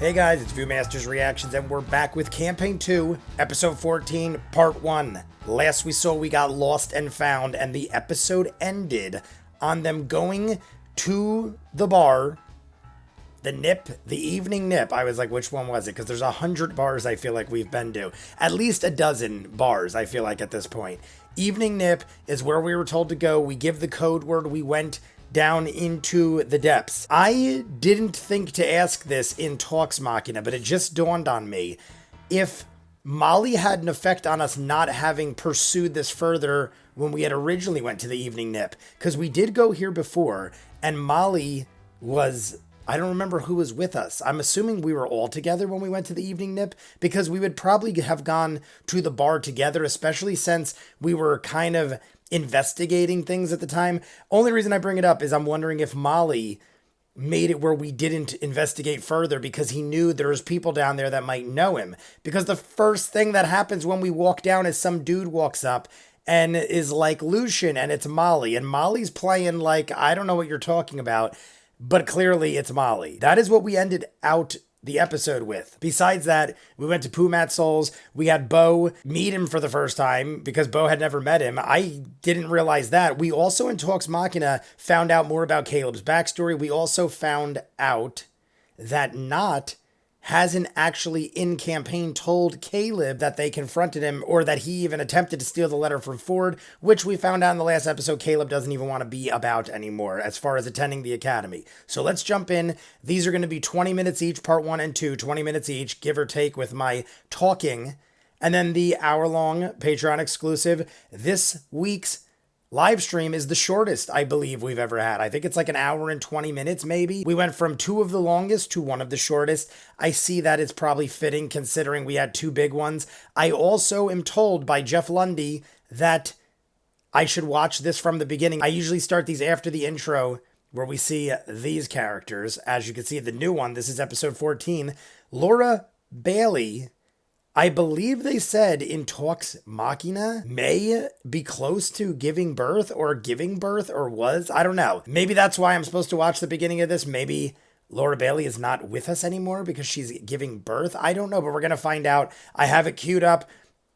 Hey guys, it's ViewMasters Reactions, and we're back with Campaign 2, Episode 14, Part 1. Last we saw, we got lost and found, and the episode ended on them going to the bar, the nip, the evening nip. I was like, which one was it? Because there's 100 bars I feel like we've been to. At least a dozen bars, I feel like, at this point. Evening nip is where we were told to go. We give the code word, we went down into the depths. I didn't think to ask this in Talks Machina, but it just dawned on me. If Molly had an effect on us not having pursued this further when we had originally went to the evening nip, because we did go here before, and Molly was, I don't remember who was with us. I'm assuming we were all together when we went to the evening nip, because we would probably have gone to the bar together, especially since we were kind of investigating things at the time. Only reason I bring it up is I'm wondering if Molly made it where we didn't investigate further because he knew there was people down there that might know him. Because the first thing that happens when we walk down is some dude walks up and is like Lucian, and it's Molly. And Molly's playing like, I don't know what you're talking about, but clearly it's Molly. That is what we ended out the episode with. Besides that, we went to Pumat Souls. We had Bo meet him for the first time because Bo had never met him. I didn't realize that. We also, in Talks Machina, found out more about Caleb's backstory. We also found out that Not hasn't actually in campaign told Caleb that they confronted him or that he even attempted to steal the letter from Ford, which we found out in the last episode Caleb doesn't even want to be about anymore as far as attending the academy. So let's jump in. These are going to be 20 minutes each, part 1 and 2, 20 minutes each, give or take with my talking. And then the hour-long Patreon exclusive. This week's live stream is the shortest I believe we've ever had. I think it's like an hour and 20 minutes maybe. We went from 2 of the longest to 1 of the shortest. I see that it's probably fitting considering we had 2 big ones. I also am told by Jeff Lundy that I should watch this from the beginning. I usually start these after the intro where we see these characters. As you can see, the new one, this is episode 14. Laura Bailey, I believe they said in Talks Machina, may be close to giving birth or was. I don't know. Maybe that's why I'm supposed to watch the beginning of this. Maybe Laura Bailey is not with us anymore because she's giving birth. I don't know, but we're going to find out. I have it queued up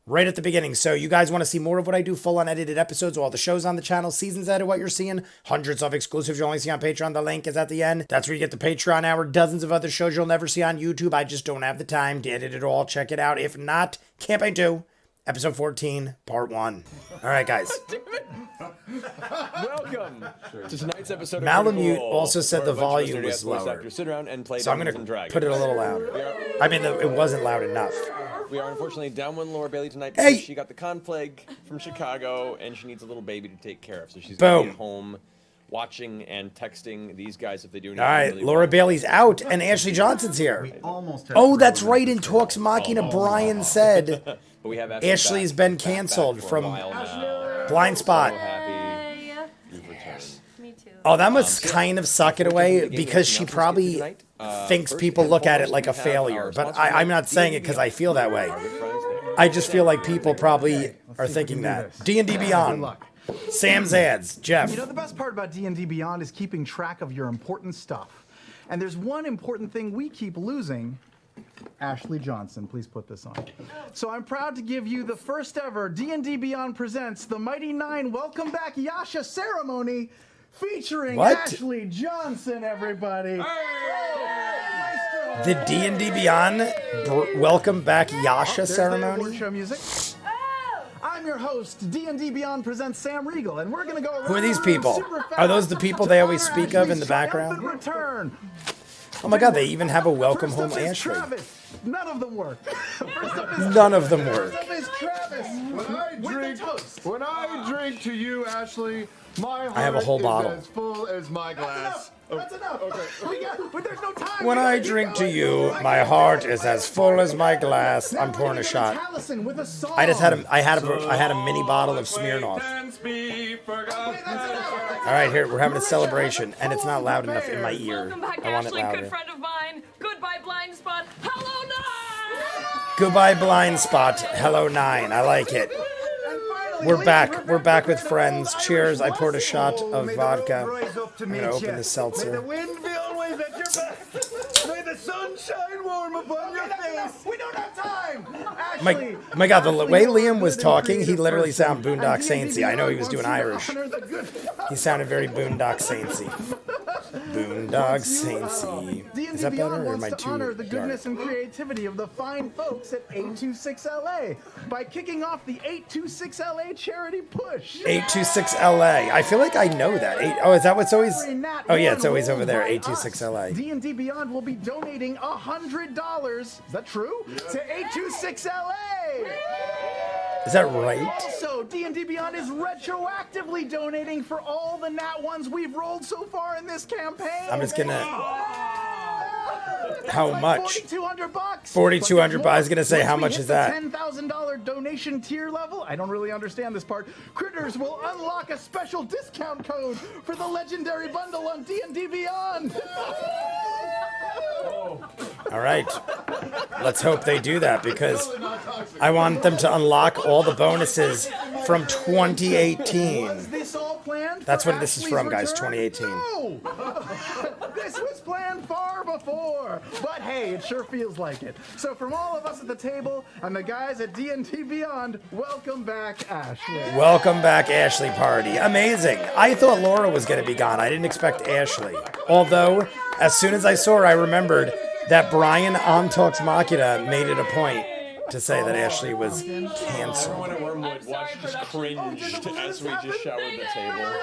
right at the beginning. So you guys want to see more of what I do, full unedited episodes, all the shows on the channel, seasons added, what you're seeing, hundreds of exclusives you only see on Patreon. The link is at the end. That's where you get the Patreon hour, dozens of other shows you'll never see on YouTube. I just don't have the time to edit it all. Check it out. If not, Campaign 2, Episode 14, Part 1. All right, guys. Welcome to tonight's episode of Malamute also said the volume was lower. Sit around and play So I'm going to put it a little louder. I mean, it wasn't loud enough. We are unfortunately down one Laura Bailey tonight because she got the con plague from Chicago and she needs a little baby to take care of. So she's going to be at home watching and texting these guys if they do anything. All right, really Laura Bailey's out and Ashley Johnson's here. Oh, that's right. In Talks Machina, Brian said but we have Ashley's been canceled from Blindspot. Oh, that must kind of suck it away because she probably thinks people look at it like a failure. But I'm not saying it because I feel that way. I just feel like people probably are thinking that. D&D Beyond. Sam's ads. Jeff. You know, the best part about D&D Beyond is keeping track of your important stuff. And there's one important thing we keep losing. Ashley Johnson, please put this on. So I'm proud to give you the first ever D&D Beyond presents the Mighty Nein Welcome Back Yasha ceremony featuring Ashley Johnson, everybody. The D&D Beyond Welcome Back Yasha ceremony? Show music. I'm your host, D&D Beyond presents Sam Riegel, and we're going to go around. Who are these people? Are those the people they always speak of in the background? Return. Oh my god, they even have a welcome home Ashley. None of them work. None of them work. When I drink to you, Ashley, my heart I have a whole bottle. is as full as my glass. That's enough. Okay. But there's no time. When I drink to you, my heart is as full as my glass. I'm pouring a shot. I just had I had a mini bottle of Smirnoff. All right, here we're having a celebration, and it's not loud enough in my ear. I want it louder. Good friend of mine. Goodbye, Blindspot. Hello, Nine. Goodbye, Blindspot. Hello, Nine. I like it. We're back. We're back with friends. Cheers. I poured a shot of vodka. I'm going to open the seltzer. sunshine warm upon your face. We don't have time. My God, the way Liam was talking, he literally sounded Boondock Saintsy. I know he was doing Irish. He sounded very Boondock Saintsy. Boondock Saintsy. Is that better, or am I too honor the dark? goodness and creativity of the fine folks at 826LA by kicking off the 826LA charity push. 826LA. I feel like I know that. Is that what's always? Oh yeah, it's always over there. 826LA. D&D Beyond will be donating $100. Is that true? To 826LA. Is that right? Also, D&D Beyond is retroactively donating for all the Nat ones we've rolled so far in this campaign. I'm just gonna. How much? $4,200. $4,200. I was gonna say, how much is that? $10,000 donation tier level. I don't really understand this part. Critters will unlock a special discount code for the legendary bundle on D&D Beyond. All right. Let's hope they do that, because I want them to unlock all the bonuses from 2018. Was this all planned? That's for when this is Ashley's from, guys, return? 2018. No! This was planned far before. But hey, it sure feels like it. So from all of us at the table and the guys at D&D Beyond, welcome back, Ashley. Welcome back, Ashley Party. Amazing. I thought Laura was going to be gone. I didn't expect Ashley. Although, as soon as I saw her, I remembered that Brian on Talks Machina made it a point to say that Ashley was canceled. Everyone at Wormwood watched just cringed as we just showered the table.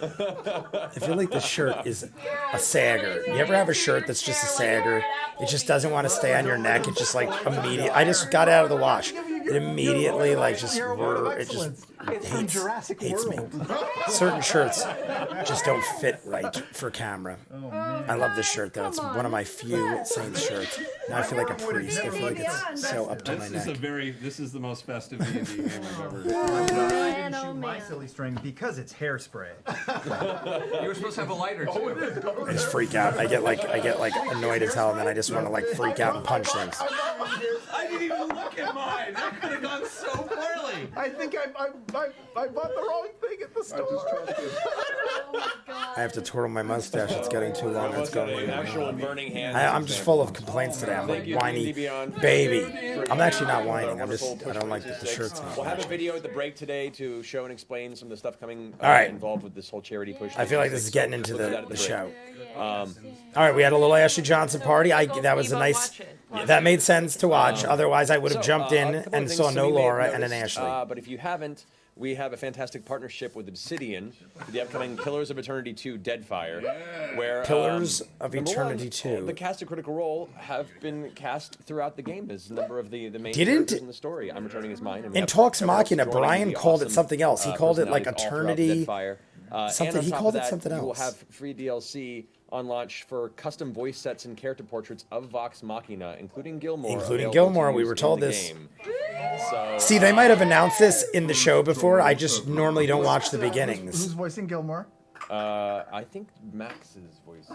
I feel like the shirt is a sagger. You ever have a shirt that's just a sagger? It just doesn't want to stay on your neck. It just like immediately. I just got out of the wash. It immediately like just hates me. Certain shirts just don't fit right for camera. I love this shirt though. It's one of my few Saints shirts. Now I feel like a priest. I feel like it's so up to my neck. This is the most festive D&D game I've ever. Man, oh man. My silly string because it's hairspray. You were supposed to have a lighter too. I just freak out. I get like annoyed as hell, and then I just want to like freak out and punch things. I didn't even look at mine. That could have gone so poorly. I think I bought the wrong thing at the store. I have to twirl my mustache. It's getting too long. It's going. An actual burning hand. I'm just full of complaints today. I'm like whiny baby. I'm actually not whining. I don't like the shirt's not. We'll have a video at the break today to show and explain some of the stuff coming All right. involved with this whole charity push. I feel like this is getting into the break. show. All right, we had a little Ashley Johnson party. That was a nice. That made sense to watch. Otherwise, I would have jumped in a couple of and things saw no you may have Laura and an noticed, Ashley. But if you haven't, we have a fantastic partnership with Obsidian for the upcoming Pillars of Eternity 2 Deadfire. Where Pillars of number Eternity one, 2. The cast of Critical Role have been cast throughout the game as a number of the main Didn't- characters in the story. I'm returning as mine. And we In have Talks everyone else Machina, joining Brian the called it awesome, something else. He called it like personalities all throughout Eternity. Deadfire. Something- and on he top called of it that, something You will else. have free DLC on launch for custom voice sets and character portraits of Vox Machina, including Gilmore. Including available Gilmore, to we use were in told the this. game. So, See, they might have announced this in the show before. I just normally don't watch the beginnings. Who's voicing Gilmore? I think Max's voice.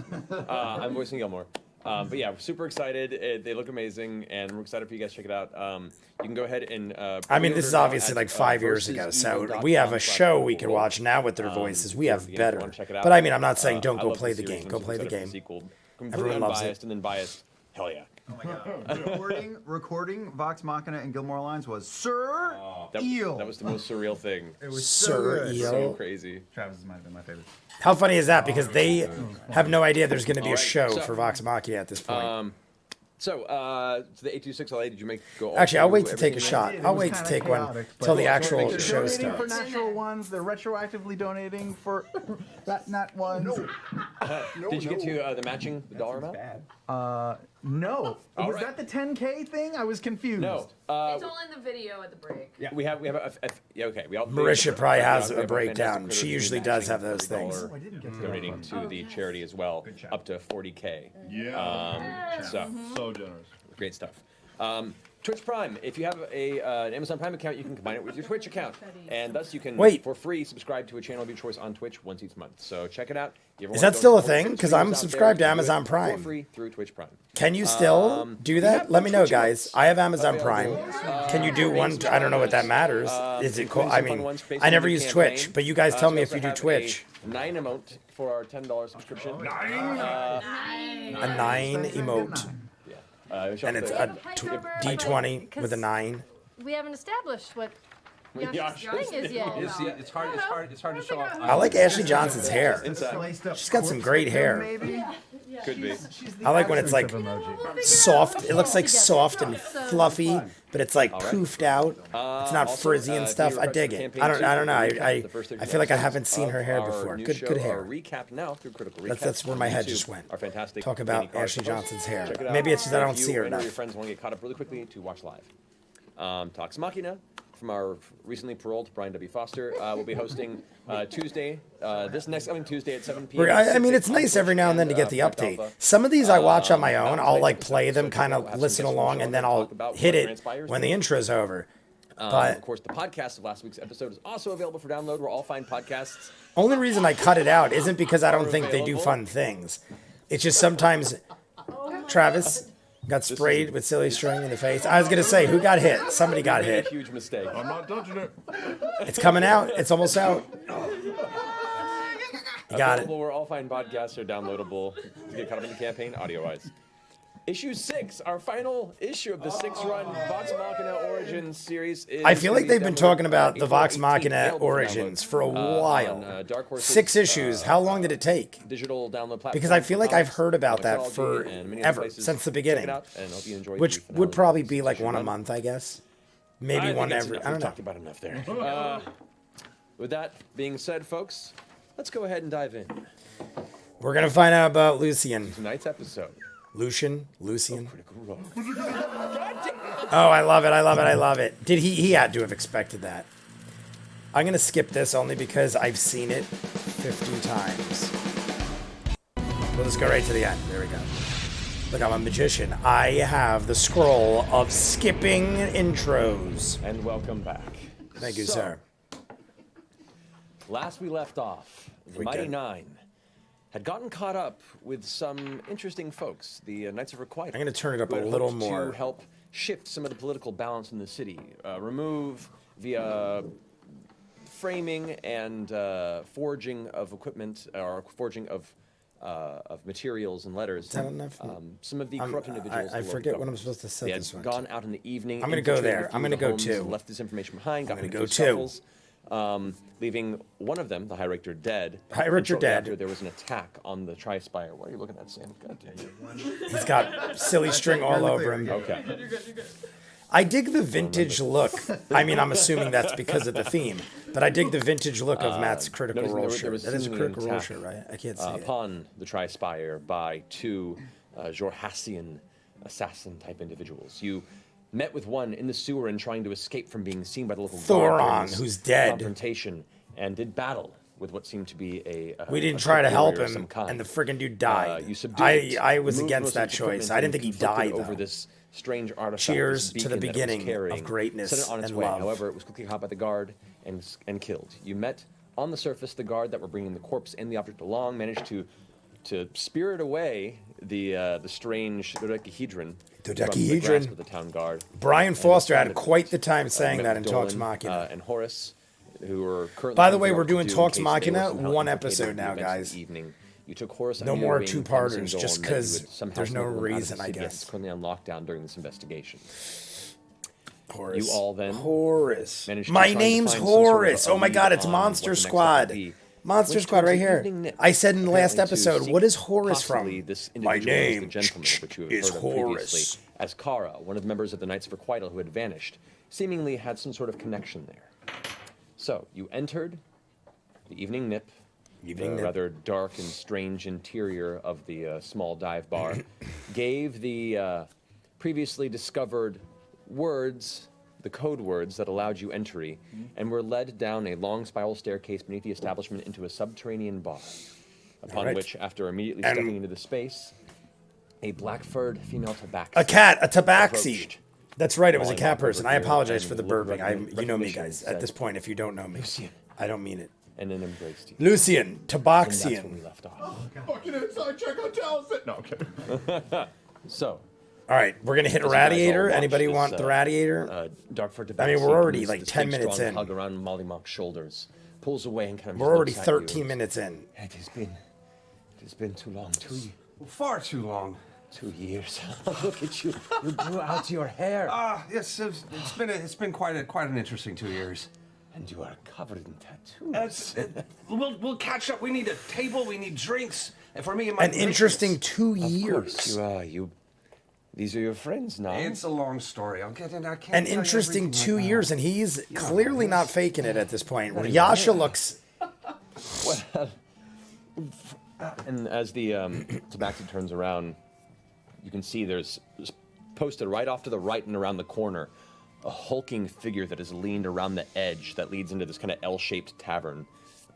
I'm voicing Gilmore. But yeah, we're super excited. They look amazing, and we're excited for you guys to check it out. You can go ahead and. I mean, this is pre-order obviously at, like 5 years ago, so versusevil.com/. we have a show we can watch now with their voices. We have If you better. wanna check it out. But I mean, I'm not saying don't I go love play the series, game. and Go I'm play the excited for game. sequel. Completely Everyone loves it. unbiased and then biased. Hell yeah. Recording Vox Machina and Gilmore Lines was Sir Eel. That was the most surreal thing. It was Sir good. Eel. So crazy. Travis might have been my favorite. How funny is that? Because they have no idea there's going to be a Alright, show so- for Vox Machina at this point. So, the 826LA, did you make go all Actually, I'll through wait to take a everything shot. right? It I'll was wait to kinda take one chaotic, but- till the actual They're show donating for starts. natural ones. They're retroactively donating for not ones. Did you get to the matching the dollar amount? No. All Was right. that the 10K thing? I was confused. No. It's all in the video at the break. We have yeah, okay. We all Marisha probably has we a have breakdown. fantastic She critter usually matching does have those $40 things. I didn't get to donating to the charity as well, up to 40K. Yeah. So So generous. great stuff. Twitch Prime. If you have an Amazon Prime account, you can combine it with your Twitch account, and thus you can, for free, subscribe to a channel of your choice on Twitch once each month. So check it out. Is that still a thing? Because I'm subscribed to Amazon Prime. For free through Twitch Prime. Can you still do that? Let me know, guys. I have Amazon Prime. Can you do one? I don't know what that matters. Is it cool? I mean, I never use Twitch, but you guys tell me if you do Twitch. Nine emote for our $10 subscription. A 9 emote. And it's a D20 with a 9. We haven't established what Josh's thing is yet. It's hard to show off. I like Ashley Johnson's hair. She's got some great hair. Could be. I like when it's like soft. It looks like soft and fluffy, but it's like poofed out. It's not frizzy and stuff. I dig it. I don't know. I feel like I haven't seen her hair before. Good hair. Recap now through Critical That's where my head just went. Talk about Ashley Johnson's hair. Maybe it's just that I don't see her enough. Your friends want to get caught up really quickly to watch live. Talks Machina from our recently paroled Brian W. Foster will be hosting Tuesday, this next coming Tuesday at 7 p.m. I mean, it's nice every now and then to get the update. Some of these I watch on my own. I'll like play them, kind of listen along, and then I'll hit it when the intro's over. But of course, the podcast of last week's episode is also available for download where all fine podcasts. Only reason I cut it out isn't because I don't think they do fun things. It's just sometimes Travis got sprayed with silly string in the face. I was going to say, who got hit? Somebody got hit. Huge mistake. I'm not touching it. It's coming out. It's almost out. You got it. Where all fine podcasts are downloadable to get caught up in the campaign audio-wise. Issue 6, our final issue of the 6-run Vox Machina Origins series. I feel like they've been talking about the Vox Machina Origins for a while. 6 issues. How long did it take? Digital download platform. Because I feel like I've heard about that forever, since the beginning. Which would probably be like one a month, I guess. Maybe one every. I don't know. Talked about enough there. With that being said, folks, let's go ahead and dive in. We're gonna find out about Lucian. Tonight's episode. Lucian. Oh, I love it. Did he had to have expected that. I'm going to skip this only because I've seen it 50 times. We'll just go right to the end. There we go. Look, I'm a magician. I have the scroll of skipping intros. And welcome back. Thank you, sir. Last we left off, the Mighty Nine had gotten caught up with some interesting folks, the Knights of Requital. I'm going to turn it up a little more. To help shift some of the political balance in the city, remove via framing and forging of equipment, or forging of materials and letters. Is that enough? Some of the corrupt individuals. I forget what I'm supposed to say. This one. Gone out in the evening. I'm going to go there. I'm going to go too. Left this information behind. I'm going to go too. Leaving one of them, the High Rector, dead. High Rector dead. After there was an attack on the Tri-Spire. Why are you looking at Sam? God damn it. He's got silly string all over him. Okay. I dig the vintage look. I mean, I'm assuming that's because of the theme, but I dig the vintage look of Matt's Critical Role shirt. That is a Critical Role shirt, right? I can't see it. Upon the Tri-Spire by 2 Jorhassian assassin-type individuals. You met with one in the sewer and trying to escape from being seen by the local Thoron, who's dead. Confrontation, and did battle with what seemed to be a we didn't try to help him, and the friggin' dude died. You subdued I was against that choice. I didn't think he died, though. Over this strange artifact. Cheers to the beginning of greatness set it on its and way. love. However, it was quickly caught by the guard and killed. You met on the surface the guard that were bringing the corpse and the object along, managed to spirit away the strange dodecahedron. Dodecahedron. Of the town guard. Brian Foster had quite the time saying that in Talks Machina. And Horace, who were currently. By the way, we're doing Talks Machina, one episode now, guys. Evening. You took Horace. No more 2-parters, just because there's no reason, I guess. Currently on lockdown during this investigation. Horace. You all then. Horace. My name's Horace. Oh my God, it's Monster Squad. Monster Squad right here. I said in the last episode, what is Horace from? My name is Horace. As Kara, one of the members of the Knights of Requital who had vanished, seemingly had some sort of connection there. So, you entered the Evening Nip, rather dark and strange interior of the small dive bar, gave the previously discovered words, the code words that allowed you entry, and were led down a long spiral staircase beneath the establishment into a subterranean bar, upon which, after immediately stepping into the space, a black-furred female tabaxi. A cat, a tabaxi. That's right. It was a cat Mollymauk person. over I here, apologize and for the looked burping. You know me, recognition, guys. At said, this point, if you don't know me, Lucian. I don't mean it. And then embraced you. Lucian, And that's where we Tabaxian. left off. Fucking inside check hotels. No, I'm kidding. So, All right, we're gonna hit as you guys all radiator. watch Anybody this, want the radiator? Darkford I mean, we're already like 10 minutes in. Hug around Mollymauk's shoulders, pulls away and kind of. We're just already looks at you 13 and- minutes in. It has been too long. Far too long. 2 years. Look at you. You grew out your hair. Yes, it's been quite an interesting 2 years. And you are covered in tattoos. We'll catch up. We need a table. We need drinks. And for me and my An interesting business. 2 Of years. course, you. These are your friends now. It's a long story. I'll get in. I can't. An tell you interesting everything 2 right now. years, and he's clearly not faking it at this point. Where Yasha looks. Well, and as the tabaxi turns around, you can see there's posted right off to the right and around the corner a hulking figure that is leaned around the edge that leads into this kind of L-shaped tavern.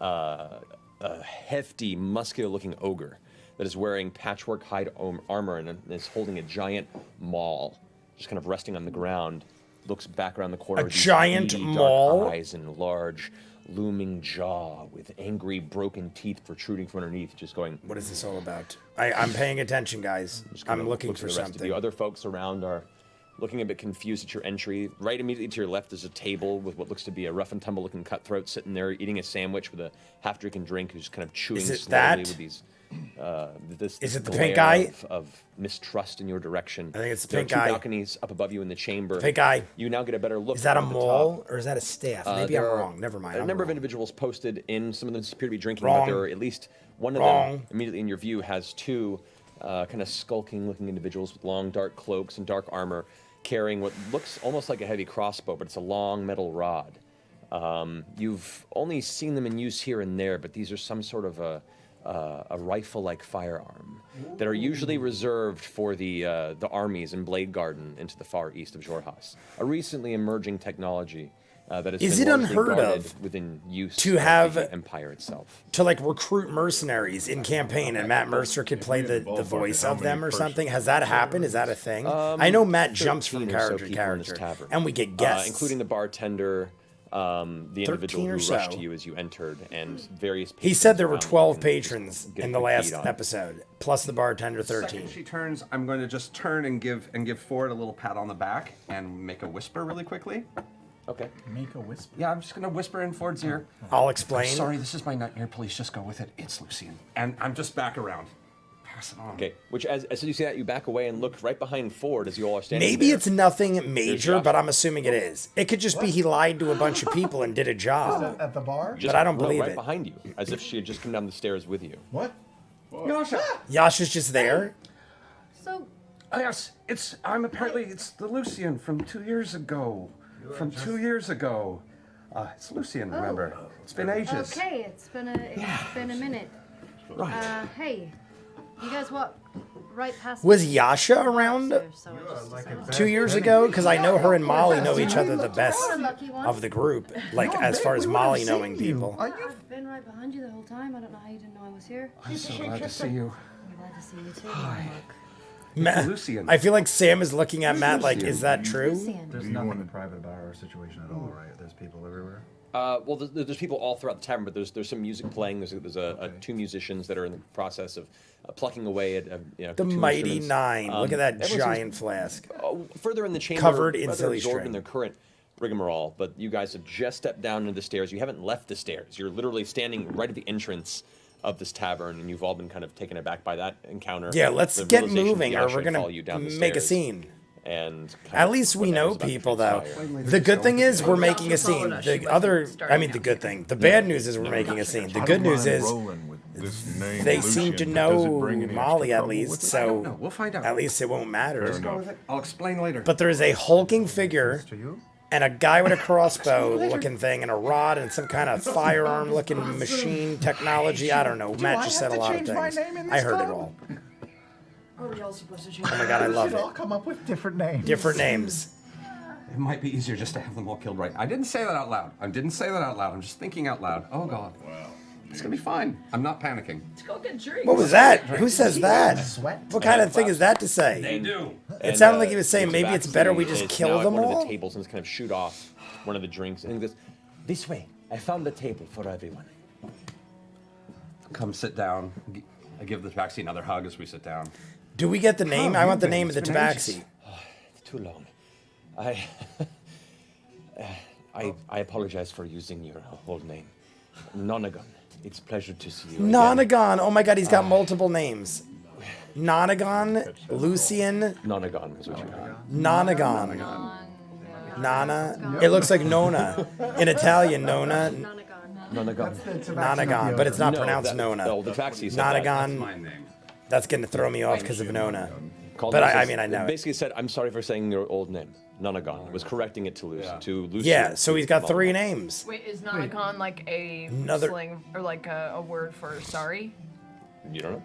A hefty, muscular-looking ogre that is wearing patchwork hide armor and is holding a giant maul, just kind of resting on the ground. Looks back around the corner. A with these giant beady, dark maul? eyes and large, looming jaw with angry, broken teeth protruding from underneath, just going. What is this all about? I'm paying attention, guys. Kind I'm of looking looks for at the rest of something. you. Other folks around are looking a bit confused at your entry. Right immediately to your left is a table with what looks to be a rough and tumble looking cutthroat sitting there eating a sandwich with a half-drinking drink who's kind of chewing Is it slowly that? with these. Is it the glare pink guy? of mistrust in your direction. I think it's the There are pink two guy. balconies up above you in the chamber. Pink guy. You now get a better look. Is that a at the maul top. or is that a staff? Maybe I'm There are wrong. Never mind. A I'm number of wrong. individuals posted in. Some of them appear to be drinking, Wrong. but there are at least one of Wrong. them immediately in your view has two kind of skulking-looking individuals with long, dark cloaks and dark armor, carrying what looks almost like a heavy crossbow, but it's a long metal rod. You've only seen them in use here and there, but these are some sort of a rifle-like firearm that are usually reserved for the armies in Blade Garden into the far east of Xhorhas. A recently emerging technology that has Is been it largely unheard guarded of within use to of have- the Empire itself. To like recruit mercenaries in campaign, and Matt Mercer could play the voice of them or something. Has that happened? Is that a thing? I know Matt jumps from 13 or so character to people in this character, tavern, and we get guests, including the bartender, the individual who or rushed so. to you as you entered, and various. He said there were patrons around 12 that you can patrons get a in the quick last beat on. episode, plus the bartender 13. Second she turns, I'm going to just turn and give Ford a little pat on the back and make a whisper really quickly. Okay. Make a whisper. Yeah, I'm just going to whisper in Ford's ear. I'll explain. Sorry, this is my nightmare. Please just go with it. It's Lucian. And I'm just back around. Pass it on. Okay. Which, as soon as you see that, you back away and look right behind Ford as you all are standing Maybe there. it's nothing major, Josh. but I'm assuming it is. It could just be he lied to a bunch of people and did a job. At the bar? Just I don't no, believe right it. behind you, as if she had just come down the stairs with you. What? Yasha! Yasha's just there. So, Yes, it's the Lucian from 2 years ago. From 2 years ago. It's Lucian, remember? It's been ages. okay, it's been a minute. Right. Hey, you guys walk right past. Was me. Yasha around So I just decided. 2 years ago? Because I know her and Molly know each other the best You're a lucky one. of the group. Like, as far as Molly knowing people. I've been right behind you the whole time. I don't know how you didn't know I was here. I'm so glad to see you. I'm glad to see you too. Mollymauk. Matt, Lucian. I feel like Sam is looking at Matt like, is that true? Lucian. There's nothing private about our situation at all, right? There's people everywhere. Well, there's people all throughout the tavern, but there's some music playing. There's two musicians that are in the process of plucking away at The two mighty instruments. Nine. Look at that everyone seems- giant flask. Further in the chamber, Covered in rather silly absorbed string. in their current rigmarole, but you guys have just stepped down into the stairs. You haven't left the stairs. You're literally standing right at the entrance of this tavern, and you've all been kind of taken aback by that encounter. Yeah, let's The get realization moving, that or Yasha we're would gonna follow you down the make a stairs scene. And kind At of least we what that know was about to people, though. transpire. The good thing is we're making a scene. followed us. She The wasn't other, starting I mean, the good thing. The bad news is we're making a scene. The good news is they seem to know Molly at least, I don't know. so We'll find out. at least it won't matter. Just go with it. I'll explain later. But there is a hulking figure and a guy with a crossbow looking thing and a rod and some kind of firearm looking machine technology. I don't know. Matt just said a lot of things. I heard it all. Are we all supposed to change? Oh my god, I love We should all it. come up with different names. Different names. It might be easier just to have them all killed right. I didn't say that out loud. I'm just thinking out loud. Oh, God. It's gonna be fine. I'm not panicking. Let's go get drinks. What was that? Who says that? Sweat? What kind of thing is that to say? They do. It sounded like he was saying maybe it's better we just It's kill now at them one of all? the tables and it's kind of shoot off one of the drinks. And he goes, this way. I found the table for everyone. Come sit down. I give the tabaxi another hug as we sit down. Do we get the name? How I have want you the been? name of the It's been tabaxi. ages. Too long. I apologize for using your whole name. Nanagan. It's a pleasure to see you. again. Nanagan. Oh my god, he's got multiple names. Nanagan, Lucian, Nanagan is what you got. Nanagan. Nana. It looks like Nona. In Italian, Nona. Nanagan. Nanagan, but it's not pronounced No, Nona. the taxi said that. Nanagan. My name. That's going to throw me off because of Nona. Called But him, I says- mean, I know it. Basically said, I'm sorry for saying your old name. Nanagan. It was correcting it to Lucian. Yeah, so he's got 3 names. Wait, is Nanagan like a Another- slang or like a word for sorry? You don't know?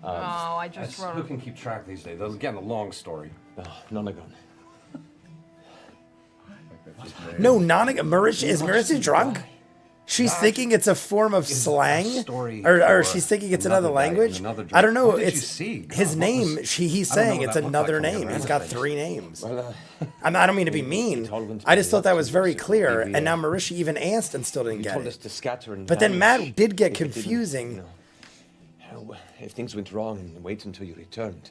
Oh, I just Who wrote. can keep track these days? Again, a long story. Nanagan. No, Nanagan. Is Marissa drunk? She's thinking it's a form of slang, story or for she's thinking it's another another day, language. another drink. I don't know. What did you It's see? his God, name. what was- He's I don't know saying what it's that looked another like from name. the He's other got face. 3 names. Well, I don't mean to be mean. told him to I just be thought that was up to very you, so clear, maybe, and now Marisha even asked and still didn't he get told us it. to scatter and But then vanish Matt did get if it didn't, confusing. if things went wrong and wait until you returned.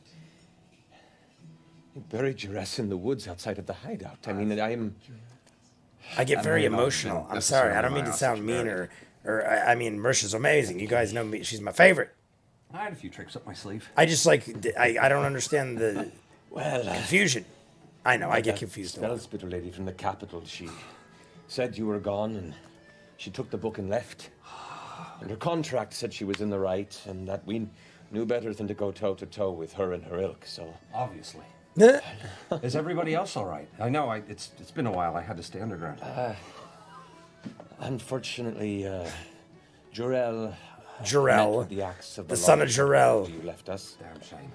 You buried your ass in the woods outside of the hideout. I mean, I get very may not have emotional. been I'm sorry. I don't necessarily mean my to sound house mean buried. I mean, Marisha's amazing. You guys know me. She's my favorite. I had a few tricks up my sleeve. I just like, I don't understand the well, confusion. I know, I get that confused. a lot. spellspitter lady from the capital, she said you were gone and she took the book and left. And her contract said she was in the right and that we knew better than to go toe to toe with her and her ilk, so. Obviously. Is everybody else all right? I know. It's been a while. I had to stay underground. Unfortunately, Jor-El met Jarell, with the axe of the son of Lord Jor-El. after you left us. Damn shame.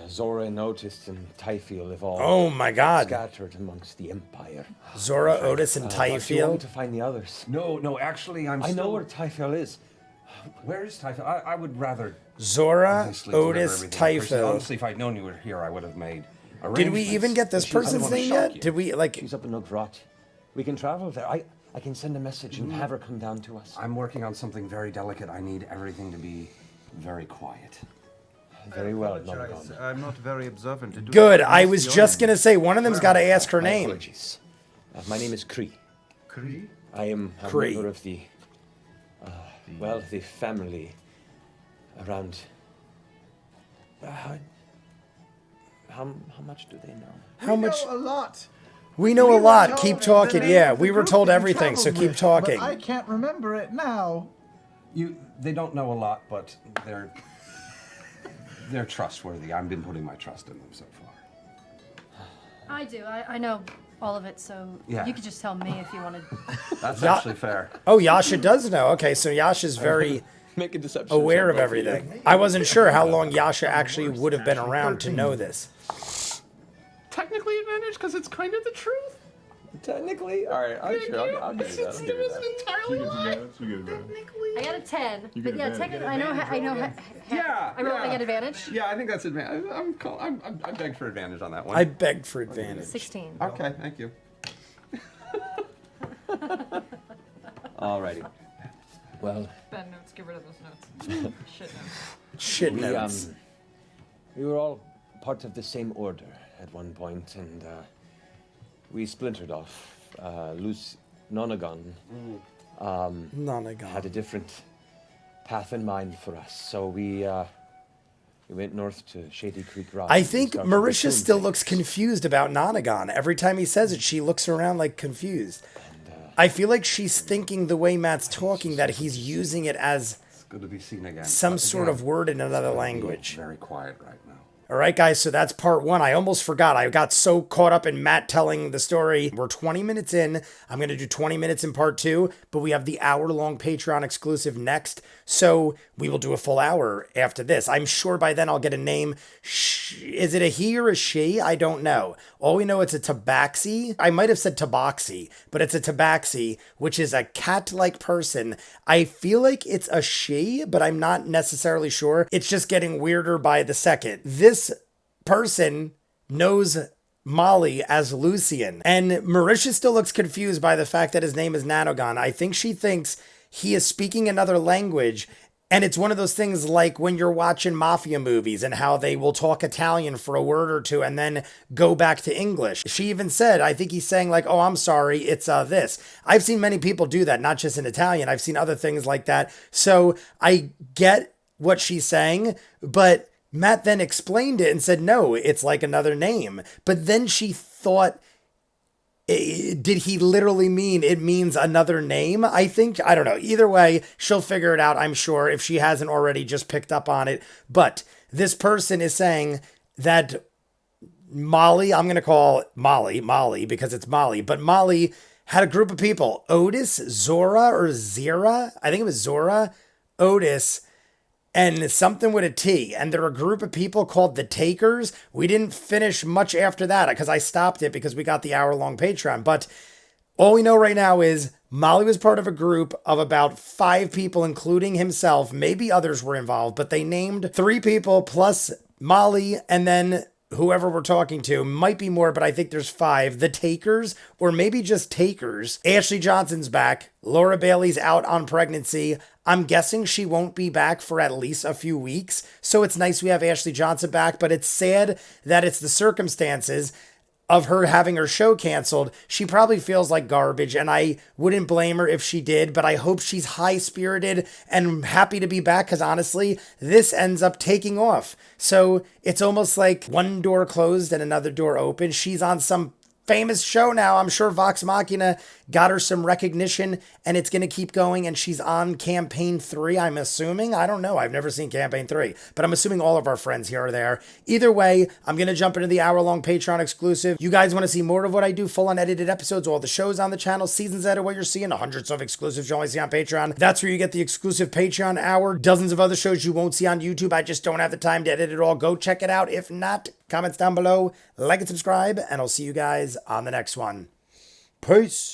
Zora and Otis and Typhoel have all Oh my god. scattered amongst the Empire. Zora, Otis, and I thought you wanted Typhoel. to find the others. No. Actually, I I know where Typhoel is. Where is Typhoon? I would rather. Zora, obviously deliver Otis, everything in person. Typhoel. Honestly, if I'd known you were here, I would have made. Did we even get this arrangements. I didn't person's wanna name shock yet? you. Did we, like, She's up in Ugrot. We can travel there. I can send a message and have her come down to us. I'm working on something very delicate. I need everything to be very quiet. Very well, Nanagan. I'm not very observant. To do good. that. I was just gonna say, one of them's gotta ask her My name. apologies. My name is Cree. Cree? I am a Cree. member of the, well, the family around. How much do they know? How much? A lot. We know a We were lot. told Keep the talking. name Yeah, of the we were group told that you everything, so traveled keep with, talking. But I can't remember it now. They don't know a lot, but they're trustworthy. I've been putting my trust in them so far. I do. I know all of it, so Yeah. you could just tell me if you wanted. That's Yeah. actually fair. Oh, Yasha does know. Okay, so Yasha's very Make a deception. aware check, of both you. everything. I wasn't sure how long Yasha actually would have been around to know this. Technically advantage because it's kind of the truth. Technically, all right. I'll give you that. I'll give you that. entirely I got a 10. You But get yeah, advantage. technically, I know. Yeah. I get advantage. Yeah, I think that's advantage. I beg for advantage on that one. I begged for advantage. 16. Okay, thank you. Alrighty. Well, Bad notes. Get rid of those notes. Shit notes. Shit we, notes. we were all part of the same order at one point, and we splintered off. Nanagan had Nanagan. a different path in mind for us, so we went north to Shady Creek Rock. I and think started Marisha the still tomb looks things. confused about Nanagan. Every time he says it, she looks around like confused. I feel like she's thinking the way Matt's talking that he's using it as It's good to be seen again. some But sort again, of word in another it's gonna be language. Very quiet right now. All right, guys, so that's part 1. I almost forgot. I got so caught up in Matt telling the story. We're 20 minutes in. I'm going to do 20 minutes in part 2, but we have the hour-long Patreon exclusive next, so we will do a full hour after this. I'm sure by then I'll get a name. Is it a he or a she? I don't know. All we know it's a tabaxi. I might have said tabaxi, but it's a tabaxi, which is a cat-like person. I feel like it's a she, but I'm not necessarily sure. It's just getting weirder by the second. This person knows Molly as Lucian, and Marisha still looks confused by the fact that his name is Nanagan. I think she thinks he is speaking another language, and it's one of those things like when you're watching mafia movies and how they will talk Italian for a word or two and then go back to English. She even said, I think he's saying like, oh, I'm sorry, it's this. I've seen many people do that, not just in Italian. I've seen other things like that. So I get what she's saying, but Matt then explained it and said, no, it's like another name. But then she thought, did he literally mean it means another name? I think, I don't know. Either way, she'll figure it out, I'm sure, if she hasn't already just picked up on it. But this person is saying that Molly, I'm going to call Molly because it's Molly, but Molly had a group of people, Otis, Zora, or Zira. I think it was Zora, Otis, and something with a T. And they're a group of people called the Takers. We didn't finish much after that because I stopped it because we got the hour-long Patreon. But all we know right now is Molly was part of a group of about 5 people, including himself. Maybe others were involved, but they named 3 people plus Molly, and then whoever we're talking to. Might be more, but I think there's 5. The Takers, or maybe just Takers. Ashley Johnson's back. Laura Bailey's out on pregnancy. I'm guessing she won't be back for at least a few weeks. So it's nice we have Ashley Johnson back, but it's sad that it's the circumstances of her having her show canceled. She probably feels like garbage, and I wouldn't blame her if she did, but I hope she's high-spirited and happy to be back, because honestly, this ends up taking off. So it's almost like one door closed and another door open. She's on some famous show now. I'm sure Vox Machina got her some recognition, and it's going to keep going, and she's on campaign 3, I'm assuming. I don't know. I've never seen campaign 3, but I'm assuming all of our friends here are there. Either way, I'm going to jump into the hour-long Patreon exclusive. You guys want to see more of what I do, full unedited episodes, all the shows on the channel, seasons that are what you're seeing, hundreds of exclusives you only see on Patreon. That's where you get the exclusive Patreon hour, dozens of other shows you won't see on YouTube. I just don't have the time to edit it all. Go check it out. If not, comments down below, like and subscribe, and I'll see you guys on the next one. Peace.